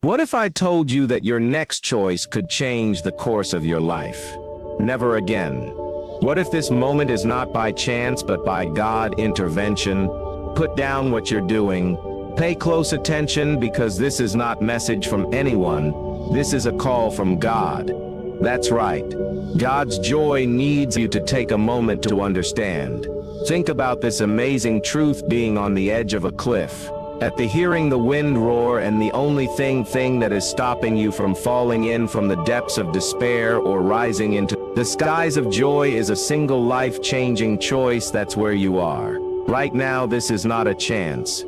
What if I told you that your next choice could change the course of your life? Never again. What if this moment is not by chance but by God intervention? Put down what you're doing. Pay close attention because this is not message from anyone. This is a call from God. That's right. God's joy needs you to take a moment to understand. Think about this amazing truth being on the edge of a cliff. At the hearing the wind roar and the only thing that is stopping you from falling in from the depths of despair or rising into the skies of joy is a single life-changing choice. That's where you are. Right now, this is not a chance.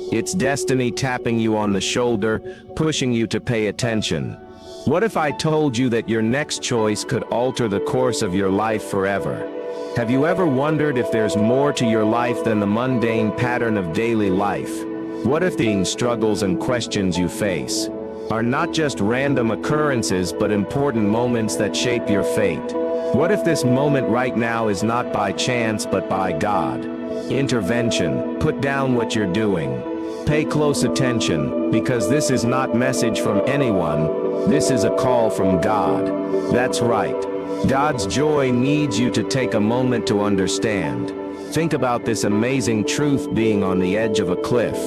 It's destiny tapping you on the shoulder, pushing you to pay attention. What if I told you that your next choice could alter the course of your life forever? Have you ever wondered if there's more to your life than the mundane pattern of daily life? What if the struggles and questions you face are not just random occurrences but important moments that shape your fate? What if this moment right now is not by chance but by God intervention? Put down what you're doing. Pay close attention, because this is not message from anyone. This is a call from God. That's right. God's joy needs you to take a moment to understand. Think about this amazing truth being on the edge of a cliff.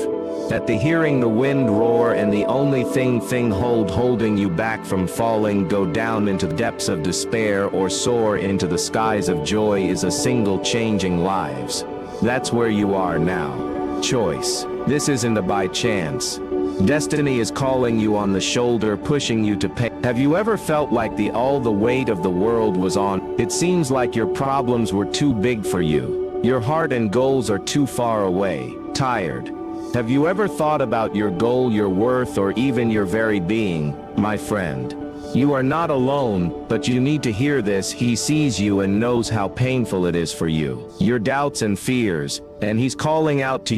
At the hearing the wind roar and the only thing holding you back from falling, go down into the depths of despair or soar into the skies of joy is a single changing lives. That's where you are now. Choice. This isn't a by chance. Destiny is calling you on the shoulder, pushing you to pay. Have you ever felt like all the weight of the world was on? It seems like your problems were too big for you. Your heart and goals are too far away. Tired. Have you ever thought about your goal, your worth, or even your very being? My friend, you are not alone, but you need to hear this. He sees you and knows how painful it is for you, your doubts and fears, and he's calling out to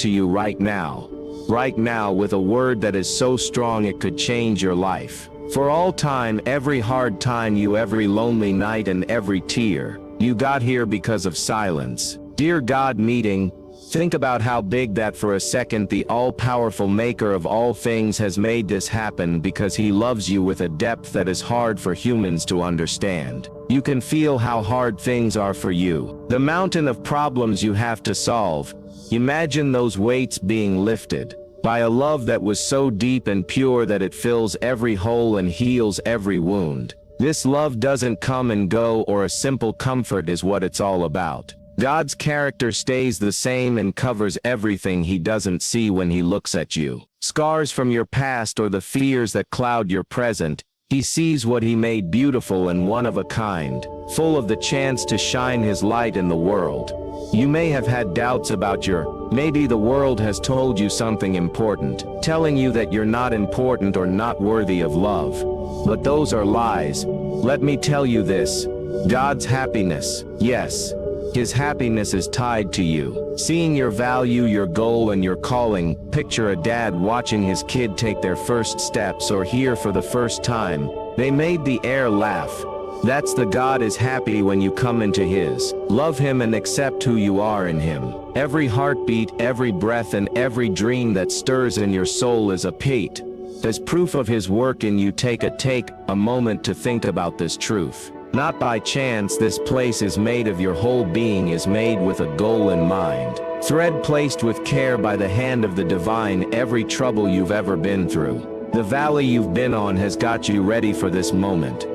you right now. Right now, with a word that is so strong it could change your life. For all time, every hard time every lonely night and every tear, you got here because of silence. Dear God meeting, think about how big that for a second the all-powerful maker of all things has made this happen because he loves you with a depth that is hard for humans to understand. You can feel how hard things are for you. The mountain of problems you have to solve. Imagine those weights being lifted by a love that was so deep and pure that it fills every hole and heals every wound. This love doesn't come and go, or a simple comfort is what it's all about. God's character stays the same and covers everything he doesn't see when he looks at you. Scars from your past or the fears that cloud your present, he sees what he made beautiful and one of a kind, full of the chance to shine his light in the world. You may have had doubts about maybe the world has told you something important, telling you that you're not important or not worthy of love. But those are lies. Let me tell you this. God's happiness, yes, his happiness is tied to you. Seeing your value, your goal, and your calling. Picture a dad watching his kid take their first steps or hear for the first time. They made the air laugh. That's the God is happy when you come into his. Love him and accept who you are in him. Every heartbeat, every breath, and every dream that stirs in your soul is a pate. As proof of his work in you, take a moment to think about this truth. Not by chance this place is made of, your whole being is made with a goal in mind. Thread placed with care by the hand of the divine. Every trouble you've ever been through, the valley you've been on has got you ready for this moment.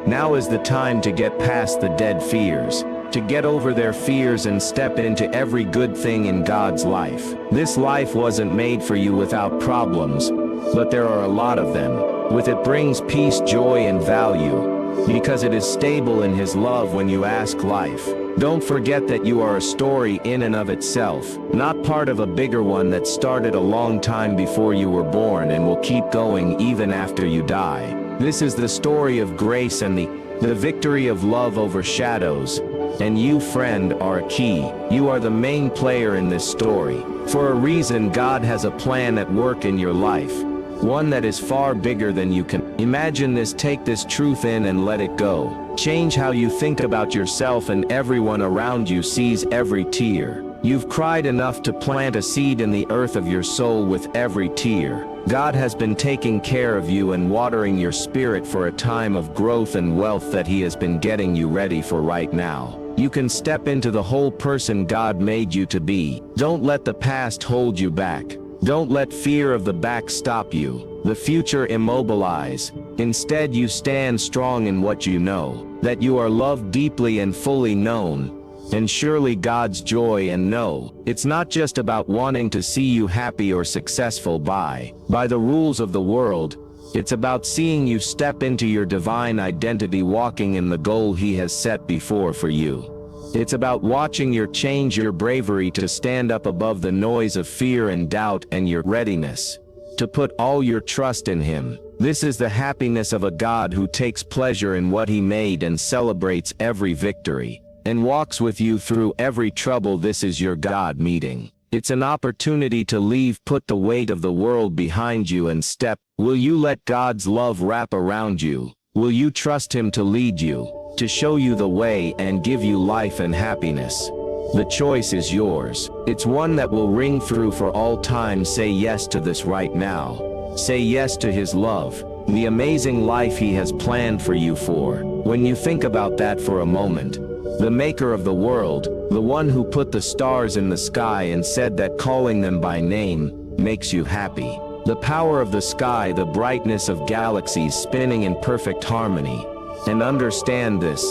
Now is the time to get past the dead fears, to get over their fears and step into every good thing in God's life. This life wasn't made for you without problems, but there are a lot of them. With it brings peace, joy, and value. Because it is stable in his love when you ask life. Don't forget that you are a story in and of itself, not part of a bigger one that started a long time before you were born and will keep going even after you die. This is the story of grace and the victory of love over shadows. And you, friend, are a key. You are the main player in this story. For a reason, God has a plan at work in your life. One that is far bigger than you can imagine. Take this truth in and let it go. Change how you think about yourself, and everyone around you sees every tear. You've cried enough to plant a seed in the earth of your soul with every tear. God has been taking care of you and watering your spirit for a time of growth and wealth that He has been getting you ready for right now. You can step into the whole person God made you to be. Don't let the past hold you back. Don't let fear of the back stop you, the future immobilize. Instead, you stand strong in what you know, that you are loved deeply and fully known, and surely God's joy. And no, it's not just about wanting to see you happy or successful by the rules of the world. It's about seeing you step into your divine identity, walking in the goal He has set before for you. It's about watching you change your bravery to stand up above the noise of fear and doubt, and your readiness to put all your trust in Him. This is the happiness of a God who takes pleasure in what He made and celebrates every victory, and walks with you through every trouble. This is your God meeting. It's an opportunity to leave, put the weight of the world behind you and step. Will you let God's love wrap around you? Will you trust Him to lead you, to show you the way and give you life and happiness? The choice is yours. It's one that will ring through for all time. Say yes to this right now. Say yes to His love, the amazing life He has planned for you. For when you think about that for a moment, the maker of the world, the one who put the stars in the sky and said that calling them by name makes you happy. The power of the sky, the brightness of galaxies spinning in perfect harmony. And understand this,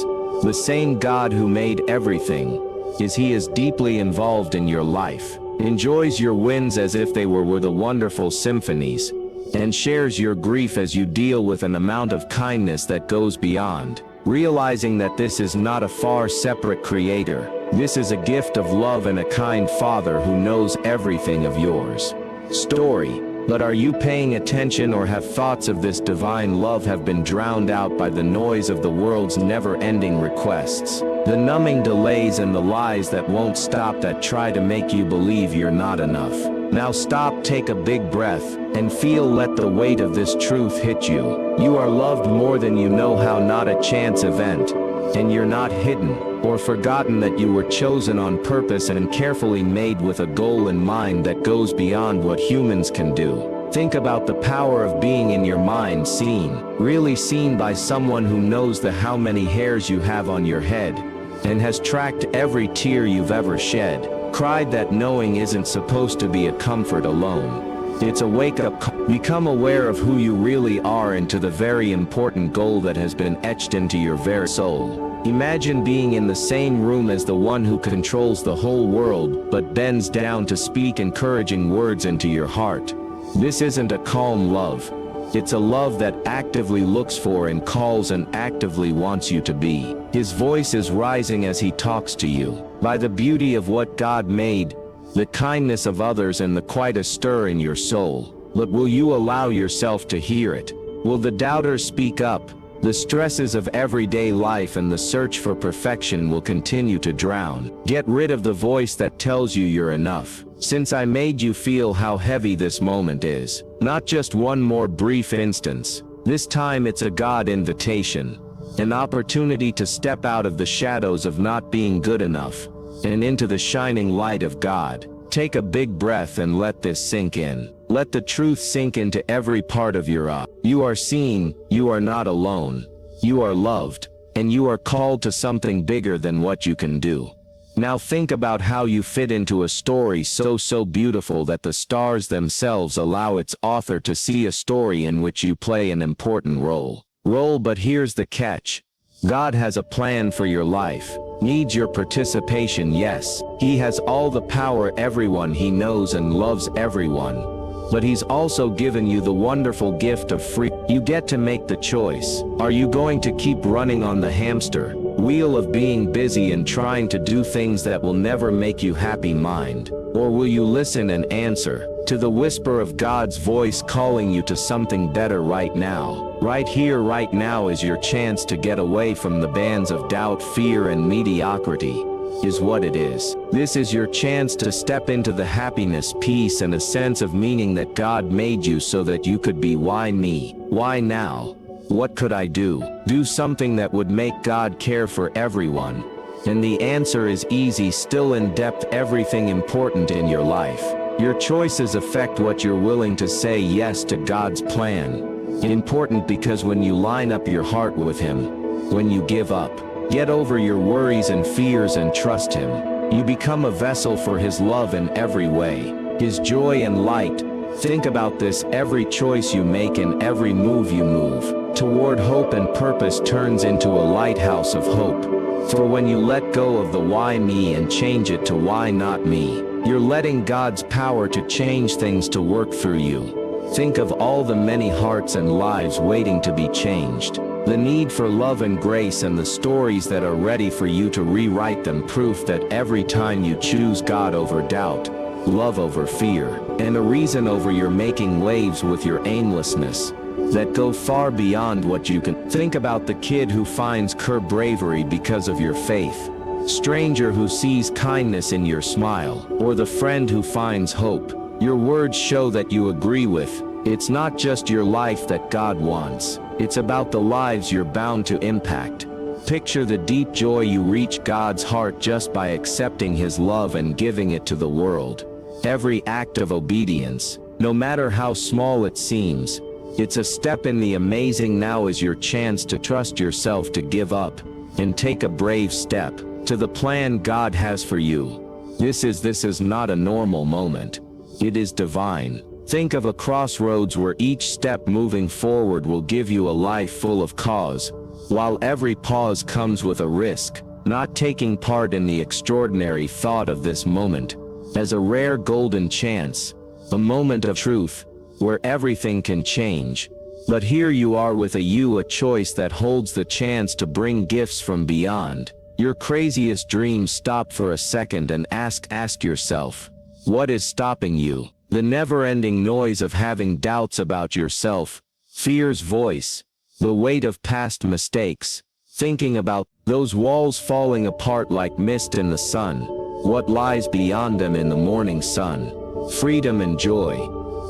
the same God who made everything, He is deeply involved in your life, enjoys your wins as if they were the wonderful symphonies, and shares your grief as you deal with an amount of kindness that goes beyond. Realizing that this is not a far separate creator, this is a gift of love and a kind Father who knows everything of yours story. But are you paying attention, or have thoughts of this divine love have been drowned out by the noise of the world's never-ending requests, the numbing delays and the lies that won't stop, that try to make you believe you're not enough? Now stop, take a big breath, and feel, let the weight of this truth hit you. You are loved more than you know how, not a chance event, and you're not hidden or forgotten, that you were chosen on purpose and carefully made with a goal in mind that goes beyond what humans can do. Think about the power of being in your mind seen, really seen by someone who knows how many hairs you have on your head, and has tracked every tear you've ever shed. Cried. That knowing isn't supposed to be a comfort alone. It's a wake-up call. Become aware of who you really are and to the very important goal that has been etched into your very soul. Imagine being in the same room as the one who controls the whole world, but bends down to speak encouraging words into your heart. This isn't a calm love. It's a love that actively looks for and calls and actively wants you to be. His voice is rising as He talks to you. By the beauty of what God made, the kindness of others, and the quiet stir in your soul. But will you allow yourself to hear it? Will the doubters speak up? The stresses of everyday life and the search for perfection will continue to drown. Get rid of the voice that tells you you're enough. Since I made you feel how heavy this moment is, not just one more brief instance. This time it's a God invitation, an opportunity to step out of the shadows of not being good enough, and into the shining light of God. Take a big breath and let this sink in. Let the truth sink into every part of your You are seen, you are not alone. You are loved, and you are called to something bigger than what you can do. Now think about how you fit into a story so beautiful that the stars themselves allow its author to see a story in which you play an important role. But here's the catch. God has a plan for your life. Needs your participation, yes. He has all the power. Everyone He knows and loves everyone. But He's also given you the wonderful gift of free. You get to make the choice. Are you going to keep running on the hamster wheel of being busy and trying to do things that will never make you happy, mind? Or will you listen and answer to the whisper of God's voice calling you to something better right now? Right here, right now is your chance to get away from the bands of doubt, fear, and mediocrity. Is what it is. This is your chance to step into the happiness, peace, and a sense of meaning that God made you so that you could be. Why me? Why now? What could I do? Do something that would make God care for everyone. And the answer is easy, still in depth, everything important in your life. Your choices affect what you're willing to say yes to God's plan. Important because when you line up your heart with Him, when you give up, get over your worries and fears and trust Him, you become a vessel for His love in every way, His joy and light. Think about this: every choice you make and every move you move toward hope and purpose turns into a lighthouse of hope. For when you let go of the why me and change it to why not me, you're letting God's power to change things to work through you. Think of all the many hearts and lives waiting to be changed. The need for love and grace and the stories that are ready for you to rewrite them. Proof that every time you choose God over doubt, love over fear, and a reason over you're making waves with your aimlessness that go far beyond what you can. Think about the kid who finds bravery because of your faith, stranger who sees kindness in your smile, or the friend who finds hope. Your words show that you agree with. It's not just your life that God wants, it's about the lives you're bound to impact. Picture the deep joy you reach God's heart just by accepting His love and giving it to the world. Every act of obedience, no matter how small it seems, it's a step in the amazing. Now is your chance to trust yourself, to give up, and take a brave step to the plan God has for you. This is not a normal moment. It is divine. Think of a crossroads where each step moving forward will give you a life full of cause, while every pause comes with a risk. Not taking part in the extraordinary thought of this moment as a rare golden chance, a moment of truth, where everything can change. But here you are with a choice that holds the chance to bring gifts from beyond. Your craziest dreams. Stop for a second and ask yourself, what is stopping you? The never-ending noise of having doubts about yourself, fear's voice, the weight of past mistakes, thinking about those walls falling apart like mist in the sun, what lies beyond them in the morning sun, freedom and joy.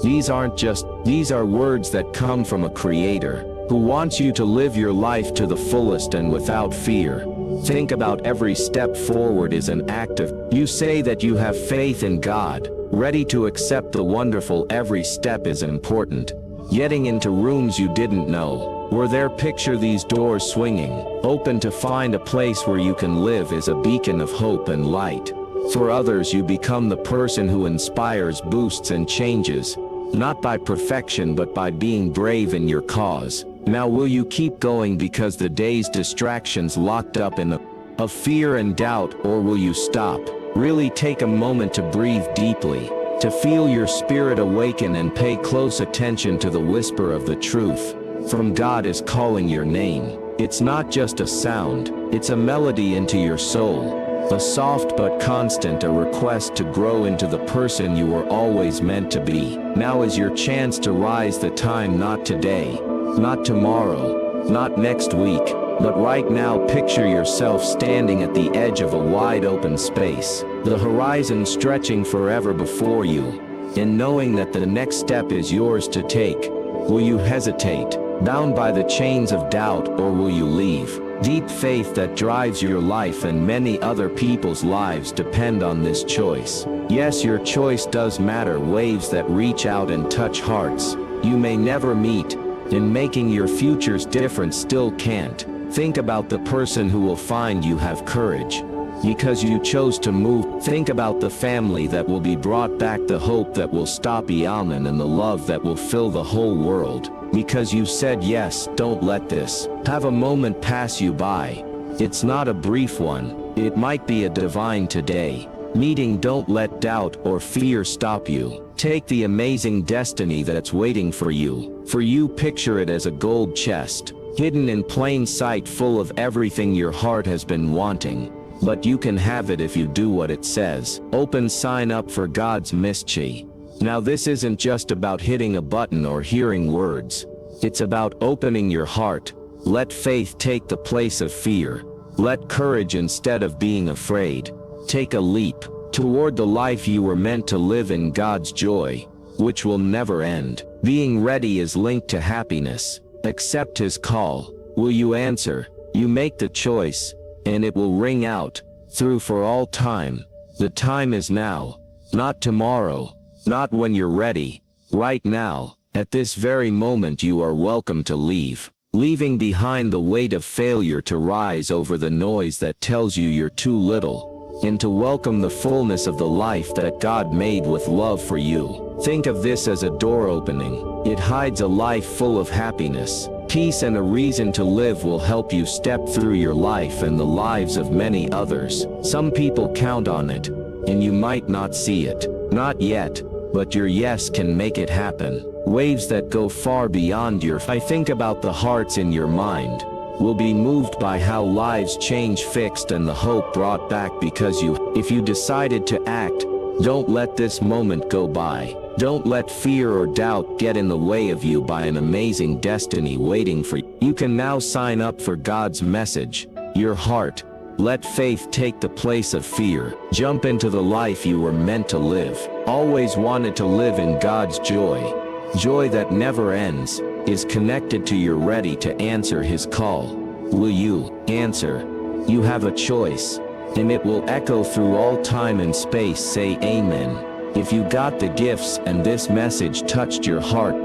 These are words that come from a Creator who wants you to live your life to the fullest and without fear. Think about every step forward is an act of you say that you have faith in God, ready to accept the wonderful. Every step is important. Getting into rooms you didn't know were there. Picture these doors swinging open to find a place where you can live is a beacon of hope and light. For others, you become the person who inspires, boosts and changes, not by perfection but by being brave in your cause. Now will you keep going because the day's distractions locked up in of fear and doubt, or will you stop, really take a moment to breathe deeply, to feel your spirit awaken and pay close attention to the whisper of the truth from God is calling your name? It's not just a sound, it's a melody into your soul. A soft but constant, a request to grow into the person you were always meant to be. Now is your chance to rise. The time, not today, not tomorrow, not next week, but right now. Picture yourself standing at the edge of a wide open space, the horizon stretching forever before you, and knowing that the next step is yours to take. Will you hesitate, bound by the chains of doubt, or will you leave? Deep faith that drives your life and many other people's lives depend on this choice. Yes, your choice does matter. Waves that reach out and touch hearts you may never meet, and making your future's difference still can't. Think about the person who will find you have courage because you chose to move. Think about the family that will be brought back, the hope that will stop Yemen, and the love that will fill the whole world because you said yes. Don't let this have a moment pass you by. It's not a brief one, it might be a divine today meeting. Don't let doubt or fear stop you. Take the amazing destiny that's waiting for you. Picture it as a gold chest, hidden in plain sight, full of everything your heart has been wanting. But you can have it if you do what it says. Open, sign up for God's mystery. Now this isn't just about hitting a button or hearing words. It's about opening your heart. Let faith take the place of fear. Let courage instead of being afraid. Take a leap toward the life you were meant to live in God's joy, which will never end. Being ready is linked to happiness. Accept His call. Will you answer? You make the choice, and it will ring out through for all time. The time is now, not tomorrow. Not when you're ready. Right now, at this very moment, you are welcome to leave. Leaving behind the weight of failure to rise over the noise that tells you you're too little, and to welcome the fullness of the life that God made with love for you. Think of this as a door opening. It hides a life full of happiness, peace, and a reason to live. Will help you step through your life and the lives of many others. Some people count on it, and you might not see it. Not yet, but your yes can make it happen. Waves that go far beyond your I think about the hearts in your mind will be moved by how lives change, fixed, and the hope brought back because if you decided to act. Don't let this moment go by. Don't let fear or doubt get in the way of you by an amazing destiny waiting for you. You can now sign up for God's message, your heart. Let faith take the place of fear. Jump into the life you were meant to live. Always wanted to live in God's joy. Joy that never ends, is connected to you're ready to answer His call. Will you answer? You have a choice, and it will echo through all time and space. Say amen. If you got the gifts and this message touched your heart,